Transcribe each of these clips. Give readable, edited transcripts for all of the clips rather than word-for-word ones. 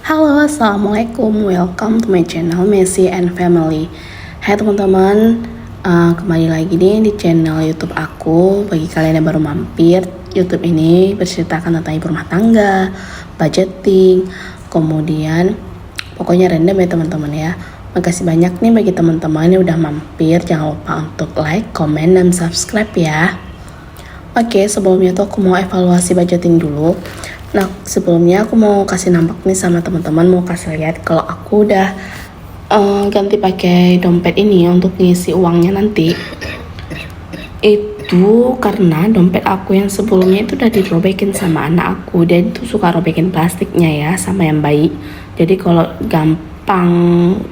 Halo, assalamualaikum. Welcome to my channel Messi and Family. Hai teman-teman, kembali lagi nih di channel YouTube aku. Bagi kalian yang baru mampir, YouTube ini berceritakan tentang ibu rumah tangga, budgeting, kemudian pokoknya random ya teman-teman ya. Makasih banyak nih bagi teman-teman yang udah mampir. Jangan lupa untuk like, comment, dan subscribe ya. Oke, sebelumnya tuh aku mau evaluasi budgeting dulu. Nah, sebelumnya aku mau kasih nampak nih sama teman-teman, mau kasih lihat kalau aku udah ganti pakai dompet ini untuk ngisi uangnya nanti. Itu karena dompet aku yang sebelumnya itu udah dirobekin sama anak aku. Dia itu suka robekin plastiknya ya, sama yang baik. Jadi kalau gampang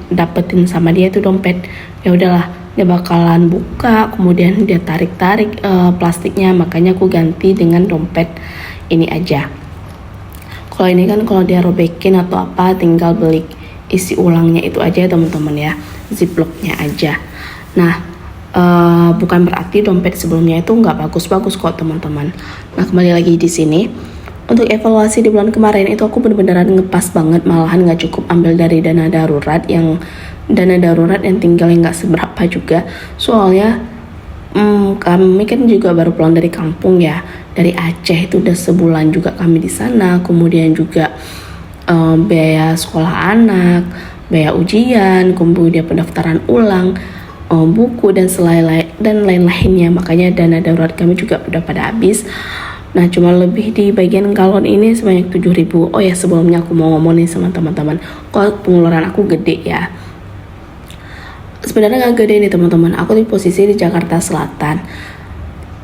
dapetin sama dia itu dompet, ya udahlah, dia bakalan buka, kemudian dia tarik-tarik plastiknya. Makanya aku ganti dengan dompet ini aja. Kalau ini kan kalau dia robekin atau apa, tinggal beli isi ulangnya itu aja ya teman-teman ya, ziplocknya aja. Nah, bukan berarti dompet sebelumnya itu nggak bagus-bagus kok teman-teman. Nah, kembali lagi di sini. Untuk evaluasi di bulan kemarin itu aku bener-beneran ngepas banget, malahan nggak cukup ambil dari dana darurat yang tinggalnya nggak seberapa juga. Soalnya kami kan juga baru pulang dari kampung ya, dari Aceh. Itu udah sebulan juga kami di sana. Kemudian juga biaya sekolah anak, biaya ujian, kemudian pendaftaran ulang, buku dan lain-lainnya. Makanya dana darurat kami juga udah pada habis. Nah, cuma lebih di bagian galon ini sebanyak 7.000. Oh ya, sebelumnya aku mau ngomongin sama teman-teman, kok pengeluaran aku gede ya. Sebenarnya gak gede nih teman-teman, aku di posisi di Jakarta Selatan.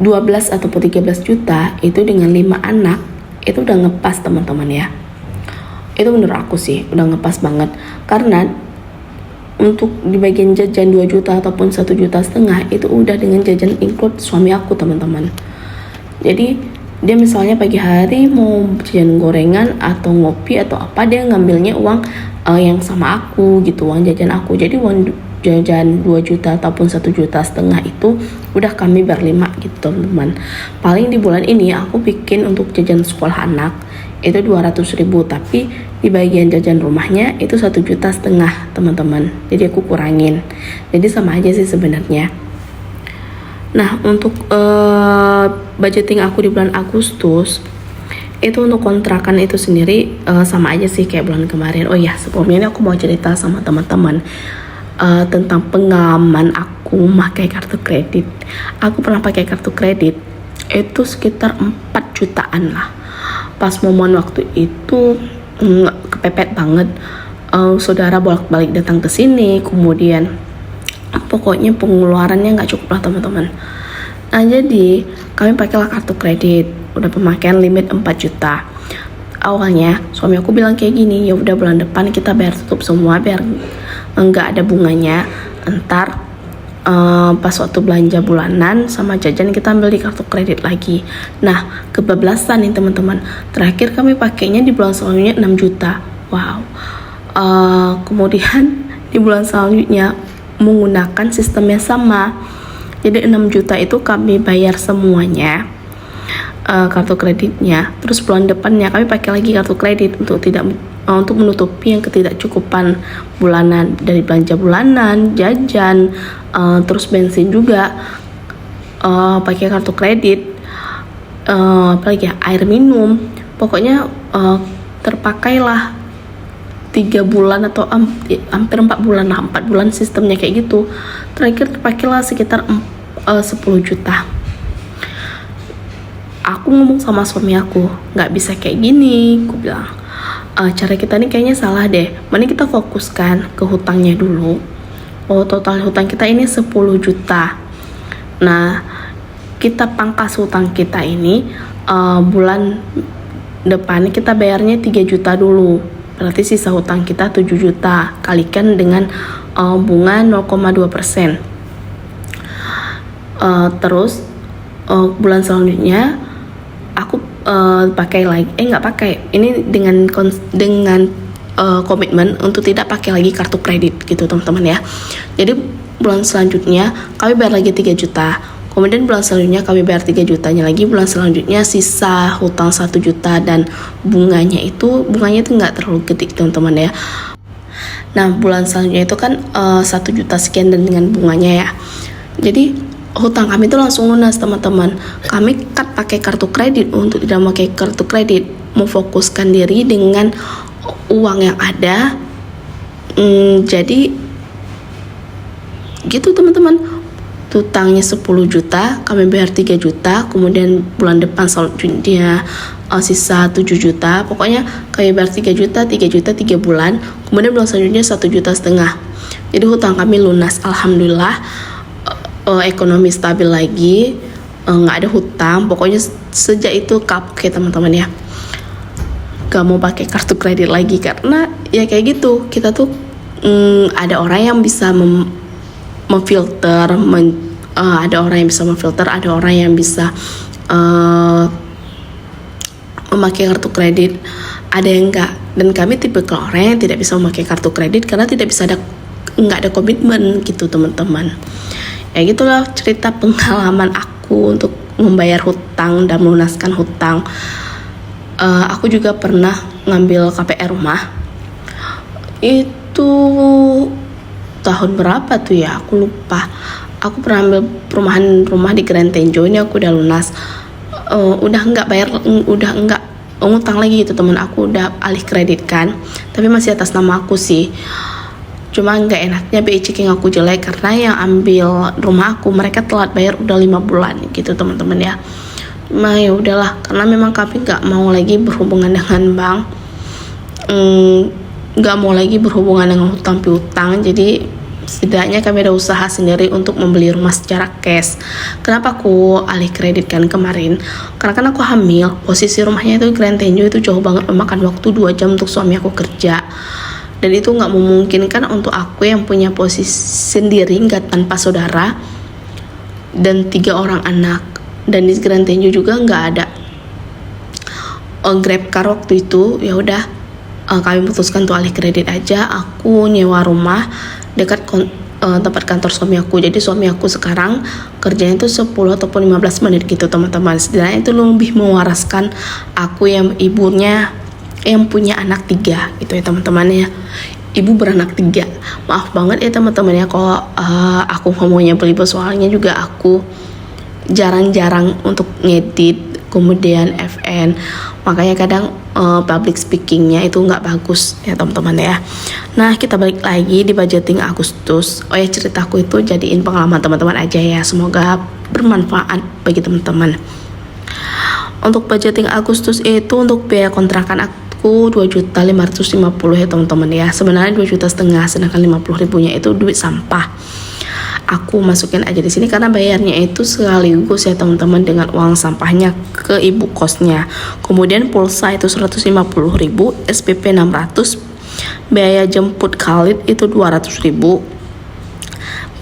12 ataupun 13 juta itu dengan 5 anak itu udah ngepas teman-teman ya. Itu menurut aku sih udah ngepas banget. Karena untuk di bagian jajan 2 juta ataupun 1,5 juta itu udah dengan jajan include suami aku teman-teman. Jadi dia misalnya pagi hari mau jajan gorengan atau ngopi atau apa, dia ngambilnya uang yang sama aku gitu, uang jajan aku. Jadi uang jajan 2 juta ataupun 1,5 juta itu udah kami berlima gitu teman-teman. Paling di bulan ini aku bikin untuk jajan sekolah anak itu 200.000, tapi di bagian jajan rumahnya itu 1,5 juta teman-teman. Jadi aku kurangin, jadi sama aja sih sebenarnya. Nah, untuk budgeting aku di bulan Agustus itu untuk kontrakan itu sendiri sama aja sih kayak bulan kemarin. Oh ya, sebelumnya ini aku mau cerita sama teman-teman tentang pengalaman aku pakai kartu kredit. Aku pernah pakai kartu kredit itu sekitar 4 jutaan lah. Pas momen waktu itu kepepet banget. Saudara bolak-balik datang ke sini, kemudian pokoknya pengeluarannya nggak cukup lah teman-teman. Nah, jadi kami pakailah kartu kredit, udah pemakaian limit 4 juta. Awalnya suami aku bilang kayak gini, ya udah bulan depan kita bayar tutup semua biar enggak ada bunganya. Entar pas waktu belanja bulanan sama jajan kita ambil di kartu kredit lagi. Nah, kebablasan nih teman-teman. Terakhir kami pakainya di bulan selanjutnya 6 juta. Wow. Kemudian di bulan selanjutnya menggunakan sistemnya sama. Jadi 6 juta itu kami bayar semuanya kartu kreditnya. Terus bulan depannya kami pakai lagi kartu kredit untuk menutupi yang ketidakcukupan bulanan dari belanja bulanan, jajan, terus bensin juga pakai kartu kredit, apalagi ya, air minum. Pokoknya terpakailah 3 bulan atau hampir 4 bulan lah, 4 bulan sistemnya kayak gitu. Terakhir terpakailah sekitar 10 juta. Aku ngomong sama suami aku, nggak bisa kayak gini. Aku bilang, cara kita nih kayaknya salah deh. Mending kita fokuskan ke hutangnya dulu. Oh, total hutang kita ini 10 juta. Nah, kita pangkas hutang kita ini bulan depan kita bayarnya 3 juta dulu. Berarti sisa hutang kita 7 juta. Kalikan dengan bunga 0,2%. Terus bulan selanjutnya aku pakai lagi, nggak pakai ini dengan komitmen untuk tidak pakai lagi kartu kredit gitu teman-teman ya. Jadi bulan selanjutnya kami bayar lagi 3 juta, Kemudian bulan selanjutnya kami bayar 3 jutanya lagi, bulan selanjutnya sisa hutang 1 juta, dan bunganya itu nggak terlalu gede teman-teman ya. Nah bulan selanjutnya itu kan 1 juta sekian dan dengan bunganya ya. Jadi hutang kami itu langsung lunas teman-teman. Kami cut pakai kartu kredit. Untuk tidak memakai kartu kredit, memfokuskan diri dengan uang yang ada. Jadi gitu teman-teman, hutangnya 10 juta, kami bayar 3 juta, kemudian bulan depan selanjutnya sisa 7 juta. Pokoknya kami bayar 3 juta 3 bulan, kemudian bulan selanjutnya 1,5 juta. Jadi hutang kami lunas, alhamdulillah. Ekonomi stabil lagi, nggak ada hutang. Pokoknya sejak itu kapok ya teman-teman ya, gak mau pakai kartu kredit lagi, karena ya kayak gitu, kita tuh ada orang yang bisa memfilter, ada orang yang bisa memfilter, ada orang yang bisa memakai kartu kredit, ada yang enggak. Dan kami tipe orang yang tidak bisa memakai kartu kredit karena nggak ada komitmen gitu teman-teman. Ya gitulah cerita pengalaman aku untuk membayar hutang dan melunaskan hutang. Aku juga pernah ngambil KPR rumah. Itu tahun berapa tuh ya, aku lupa. Aku pernah ambil rumah di Grand Tenjo. Ini aku udah lunas, udah nggak ngutang lagi gitu teman. Aku udah alih kredit kan, tapi masih atas nama aku sih. Cuma nggak enaknya BI checking aku jelek karena yang ambil rumah aku mereka telat bayar udah 5 bulan gitu teman-teman ya. Ya udahlah, karena memang kami nggak mau lagi berhubungan dengan bank, nggak mau lagi berhubungan dengan hutang piutang. Jadi setidaknya kami ada usaha sendiri untuk membeli rumah secara cash. Kenapa aku alih kredit kan kemarin? Karena kan aku hamil, posisi rumahnya itu Grand Tenjo, itu jauh banget, memakan waktu 2 jam untuk suami aku kerja, dan itu nggak memungkinkan untuk aku yang punya posisi sendiri, nggak tanpa saudara dan 3 orang anak. Dan di Grand Tenjo juga nggak ada Grab car waktu itu. Ya udah, kami putuskan untuk alih kredit aja. Aku nyewa rumah dekat tempat kantor suami aku. Jadi suami aku sekarang kerjanya itu 10 ataupun 15 menit gitu teman-teman. Setidaknya itu lebih mewaraskan aku yang ibunya yang punya anak 3 gitu ya teman-teman ya. Ibu beranak 3. Maaf banget ya teman-teman ya kalau aku ngomongnya belibet, soalnya juga aku jarang-jarang untuk ngedit, kemudian FN, makanya kadang public speakingnya itu nggak bagus ya teman-teman ya. Nah kita balik lagi di budgeting Agustus. Oh ya, ceritaku itu jadiin pengalaman teman-teman aja ya, semoga bermanfaat bagi teman-teman. Untuk budgeting Agustus itu untuk biaya kontrakan aku 2.550.000 ya teman-teman ya. Sebenarnya 2,5 juta, sedangkan 50.000-nya itu duit sampah. Aku masukin aja di sini karena bayarnya itu sekaligus ya teman-teman dengan uang sampahnya ke ibu kosnya. Kemudian pulsa itu 150.000, SPP 600, biaya jemput Khalid itu 200.000,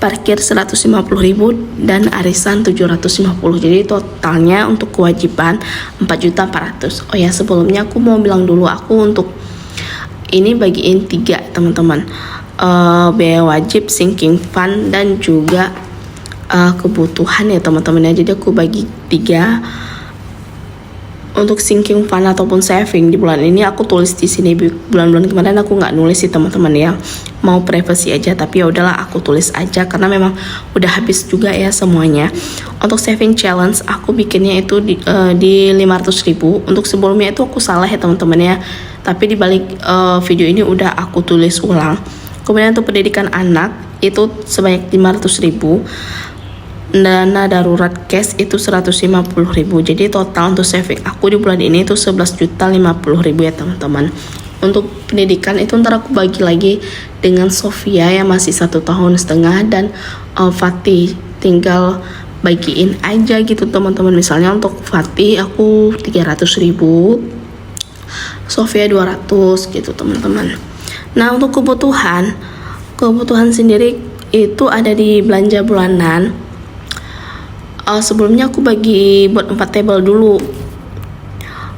parkir 150.000, dan arisan 750. Jadi totalnya untuk kewajiban 4.400.000. Oh ya, sebelumnya aku mau bilang dulu, aku untuk ini bagiin 3 teman-teman. Biaya wajib, sinking fund, dan juga kebutuhan ya teman-teman ya. Jadi aku bagi 3. Untuk sinking fund ataupun saving di bulan ini aku tulis di sini. Bulan-bulan kemarin aku nggak nulis sih teman-teman ya, mau privacy aja, tapi ya udahlah aku tulis aja karena memang udah habis juga ya semuanya. Untuk saving challenge aku bikinnya itu di 500.000. Untuk sebelumnya itu aku salah ya teman-teman ya, tapi di balik video ini udah aku tulis ulang. Kemudian untuk pendidikan anak itu sebanyak 500.000. Dana darurat cash itu 150.000. Jadi total untuk saving aku di bulan ini itu 11.050.000 ya teman-teman. Untuk pendidikan itu ntar aku bagi lagi dengan Sofia yang masih 1,5 tahun, dan Fatih tinggal bagiin aja gitu teman-teman. Misalnya untuk Fatih aku 300.000, Sofia 200 gitu teman-teman. Nah untuk kebutuhan sendiri itu ada di belanja bulanan. Sebelumnya aku bagi buat 4 tabel dulu.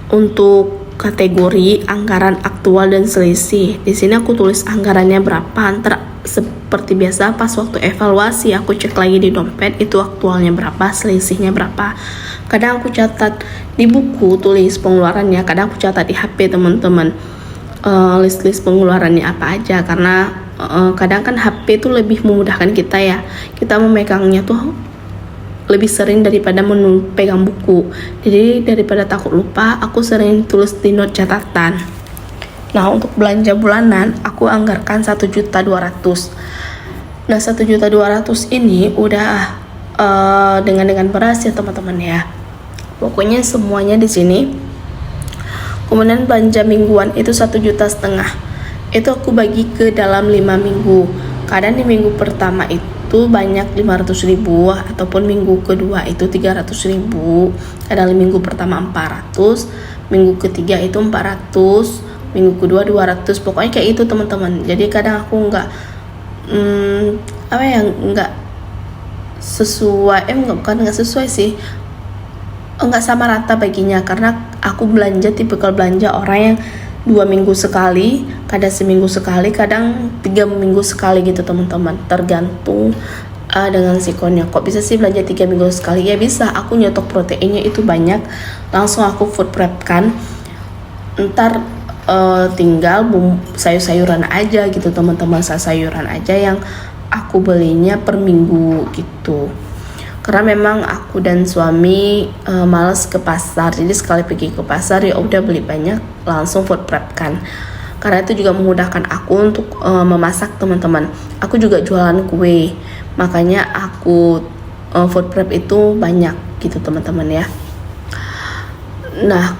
Untuk kategori anggaran aktual dan selisih, di sini aku tulis anggarannya berapa, ntar seperti biasa pas waktu evaluasi aku cek lagi di dompet itu aktualnya berapa, selisihnya berapa. Kadang aku catat di buku tulis pengeluarannya, kadang aku catat di HP teman-teman, list pengeluarannya apa aja, karena kadang kan HP itu lebih memudahkan kita ya, kita memegangnya tuh lebih sering daripada pegang buku. Jadi daripada takut lupa, aku sering tulis di note catatan. Nah, untuk belanja bulanan aku anggarkan 1.200.000. Nah, 1.200.000 ini udah dengan beras ya teman-teman ya. Pokoknya semuanya di sini. Kemudian belanja mingguan itu 1,5 juta. Itu aku bagi ke dalam 5 minggu. Kadang di minggu pertama itu banyak 500.000, ataupun minggu kedua itu 300.000. Kadang di minggu pertama 400, minggu ketiga itu 400, minggu kedua 200. Pokoknya kayak itu teman-teman. Jadi kadang aku nggak sesuai, bukan nggak sesuai sih, nggak sama rata baginya, karena aku belanja tipikal belanja orang yang 2 minggu sekali, kadang seminggu sekali, kadang 3 minggu sekali gitu teman-teman, tergantung dengan sikonnya. Kok bisa sih belanja 3 minggu sekali? Ya bisa, aku nyetok proteinnya itu banyak, langsung aku food prep kan, ntar tinggal sayur-sayuran aja gitu teman-teman, sayuran aja yang aku belinya per minggu gitu. Karena memang aku dan suami males ke pasar, jadi sekali pergi ke pasar ya udah beli banyak langsung food prep kan. Karena itu juga memudahkan aku untuk memasak teman-teman. Aku juga jualan kue, makanya aku food prep itu banyak gitu teman-teman ya. Nah,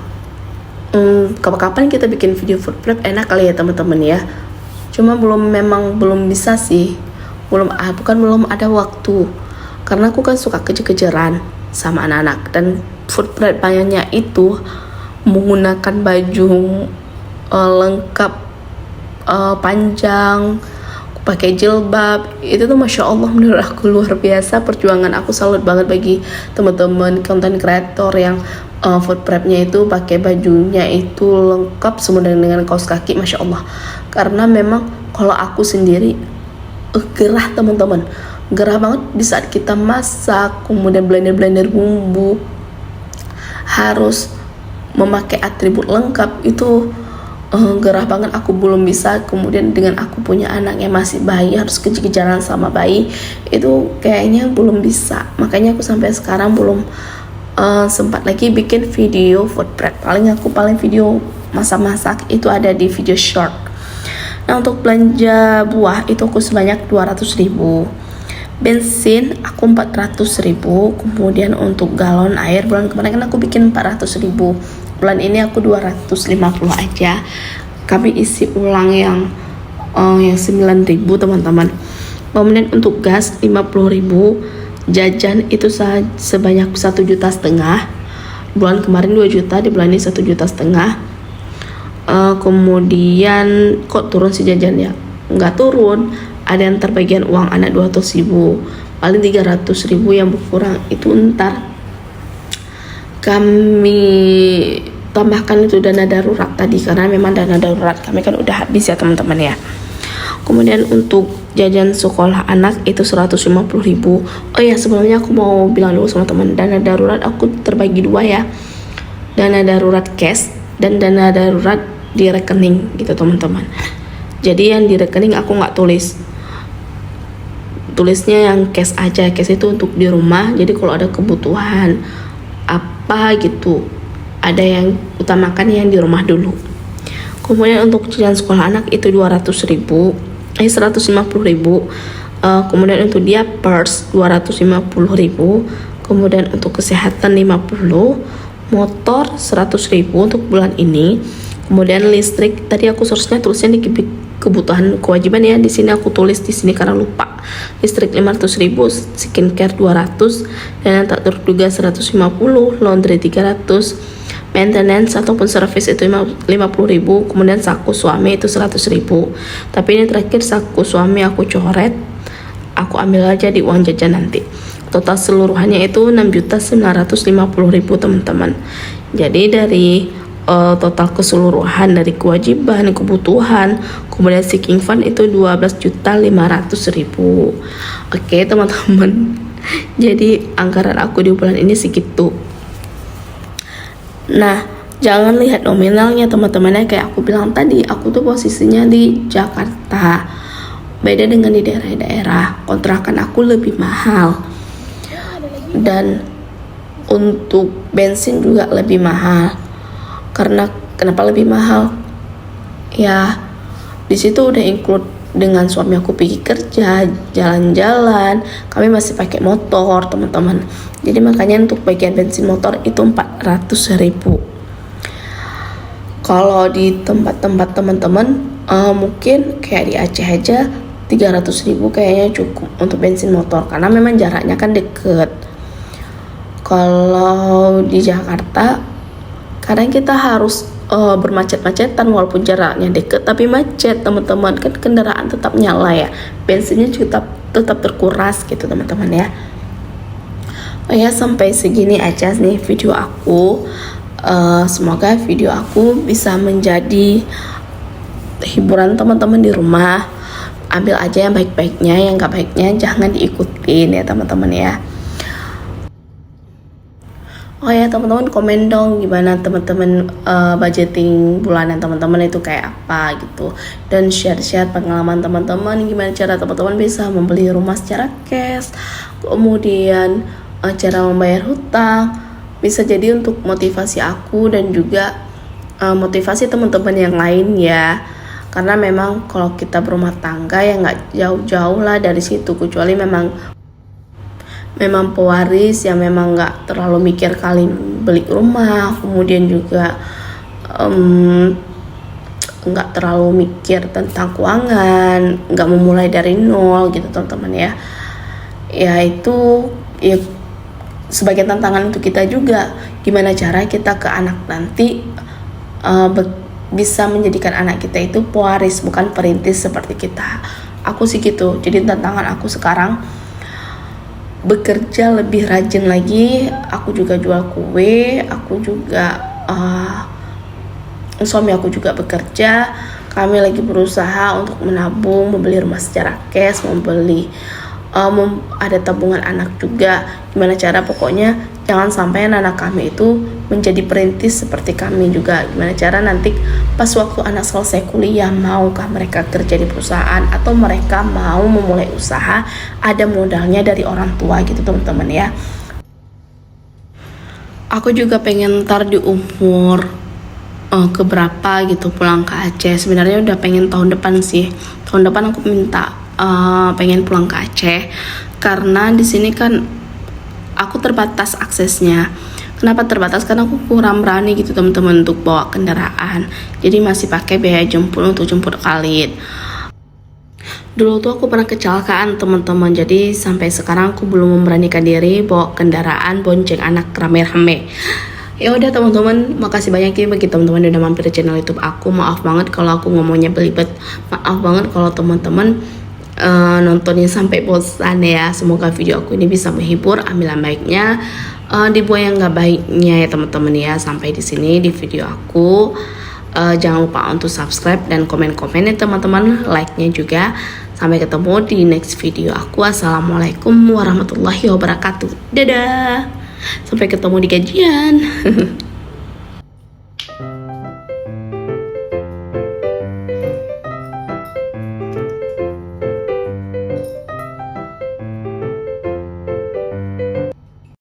kapan kita bikin video food prep enak kali ya teman-teman ya. Cuma belum bisa sih, belum ada waktu. Karena aku kan suka kejar-kejaran sama anak-anak, dan food prep banyaknya itu menggunakan baju lengkap panjang, pakai jilbab, itu tuh masya Allah menurut aku luar biasa perjuangan. Aku salut banget bagi teman-teman konten kreator yang food prepnya itu pakai bajunya itu lengkap semua dengan kaos kaki, masya Allah. Karena memang kalau aku sendiri gerah teman-teman, gerah banget di saat kita masak, kemudian blender bumbu, harus memakai atribut lengkap itu gerah banget. Aku belum bisa. Kemudian dengan aku punya anak yang masih bayi, harus kejar-kejaran sama bayi, itu kayaknya belum bisa. Makanya aku sampai sekarang belum sempat lagi bikin video food prep. Paling video masak-masak itu ada di video short. Nah, untuk belanja buah itu aku sebanyak 200.000. Bensin aku 400.000. Kemudian untuk galon air bulan kemarin kan aku bikin 400.000. Bulan ini aku 250 aja. Kami isi ulang yang 9.000 teman-teman. Kemudian untuk gas 50.000. Jajan itu sebanyak 1,5 juta. Bulan kemarin 2 juta, di bulan ini 1,5 juta. Kemudian kok turun si jajan ya? Nggak turun, ada yang terbagian uang anak 200.000, paling 300.000 yang berkurang itu ntar kami tambahkan itu dana darurat tadi, karena memang dana darurat kami kan udah habis ya teman-teman ya. Kemudian untuk jajan sekolah anak itu 150.000. Oh ya, sebelumnya aku mau bilang dulu sama teman, dana darurat aku terbagi 2 ya, dana darurat cash dan dana darurat di rekening gitu teman-teman. Jadi yang di rekening aku nggak tulisnya yang cash aja. Cash itu untuk di rumah, jadi kalau ada kebutuhan apa gitu, ada yang utamakan yang di rumah dulu. Kemudian untuk jajan sekolah anak itu 150.000. Kemudian untuk dia purse 250.000. Kemudian untuk kesehatan 50, motor 100.000 untuk bulan ini. Kemudian listrik tadi aku seharusnya tulisnya di kebutuhan kewajiban ya, di sini aku tulis di sini karena lupa. Listrik 500.000, skincare 200, dan yang tak terduga 150, laundry 300, maintenance ataupun service itu 50.000. Kemudian saku suami itu 100.000. Tapi ini terakhir saku suami aku coret, aku ambil aja di uang jajan nanti. Total seluruhannya itu 6.950.000 teman-teman. Jadi dari total keseluruhan dari kewajiban, kebutuhan, kemudian sinking fund itu 12.500.000. Oke teman-teman, jadi anggaran aku di bulan ini segitu. Nah, jangan lihat nominalnya teman-teman ya, kayak aku bilang tadi, aku tuh posisinya di Jakarta. Beda dengan di daerah-daerah, kontrakan aku lebih mahal. Dan untuk bensin juga lebih mahal. Karena kenapa lebih mahal? Ya, di situ udah include dengan suami aku pergi kerja, jalan-jalan, kami masih pakai motor teman-teman. Jadi makanya untuk bagian bensin motor itu 400.000. Kalau di tempat-tempat teman-teman mungkin kayak di Aceh aja 300.000 kayaknya cukup untuk bensin motor, karena memang jaraknya kan deket. Kalau di Jakarta kadang kita harus bermacet-macetan walaupun jaraknya deket, tapi macet teman-teman, kan kendaraan tetap nyala ya, bensinnya tetap terkuras gitu teman-teman ya. Oh ya, sampai segini aja nih video aku. Semoga video aku bisa menjadi hiburan teman-teman di rumah. Ambil aja yang baik-baiknya, yang gak baiknya jangan diikutin ya teman-teman ya. Oh ya teman-teman, komen dong gimana teman-teman budgeting bulanan teman-teman itu kayak apa gitu, dan share-share pengalaman teman-teman gimana cara teman-teman bisa membeli rumah secara cash, kemudian cara membayar hutang. Bisa jadi untuk motivasi aku dan juga motivasi teman-teman yang lain ya, karena memang kalau kita berumah tangga ya nggak jauh-jauh lah dari situ, kecuali memang pewaris yang memang nggak terlalu mikir kali beli rumah, kemudian juga nggak terlalu mikir tentang keuangan, nggak memulai dari nol gitu teman-teman ya. Ya itu ya sebagai tantangan untuk kita juga, gimana cara kita ke anak nanti bisa menjadikan anak kita itu pewaris bukan perintis seperti kita. Aku sih gitu, jadi tantangan aku sekarang bekerja lebih rajin lagi. Aku juga jual kue, aku juga suami aku juga bekerja. Kami lagi berusaha untuk menabung, membeli rumah secara cash, ada tabungan anak juga. Gimana cara, pokoknya jangan sampai anak kami itu menjadi perintis seperti kami juga. Gimana cara nanti pas waktu anak selesai kuliah, maukah mereka kerja di perusahaan atau mereka mau memulai usaha, ada modalnya dari orang tua gitu teman-teman ya. Aku juga pengen ntar di umur keberapa gitu pulang ke Aceh. Sebenarnya udah pengen tahun depan sih. Tahun depan aku minta pengen pulang ke Aceh, karena di sini kan aku terbatas aksesnya. Kenapa terbatas? Karena aku kurang berani gitu teman-teman untuk bawa kendaraan. Jadi masih pakai biaya jemput untuk jemput Khalid. Dulu tuh aku pernah kecelakaan teman-teman, jadi sampai sekarang aku belum memberanikan diri bawa kendaraan bonceng anak rame-rame. Ya udah teman-teman, makasih banyak ya bagi teman-teman yang udah mampir di channel YouTube aku. Maaf banget kalau aku ngomongnya belibet. Maaf banget kalau teman-teman nontonnya sampai bosan ya. Semoga video aku ini bisa menghibur, ambil yang baiknya, dibuang yang nggak baiknya ya teman-teman ya. Sampai di sini di video aku. Jangan lupa untuk subscribe dan komen-komen ya teman-teman, like-nya juga. Sampai ketemu di next video aku. Assalamualaikum warahmatullahi wabarakatuh. Dadah. Sampai ketemu di gajian.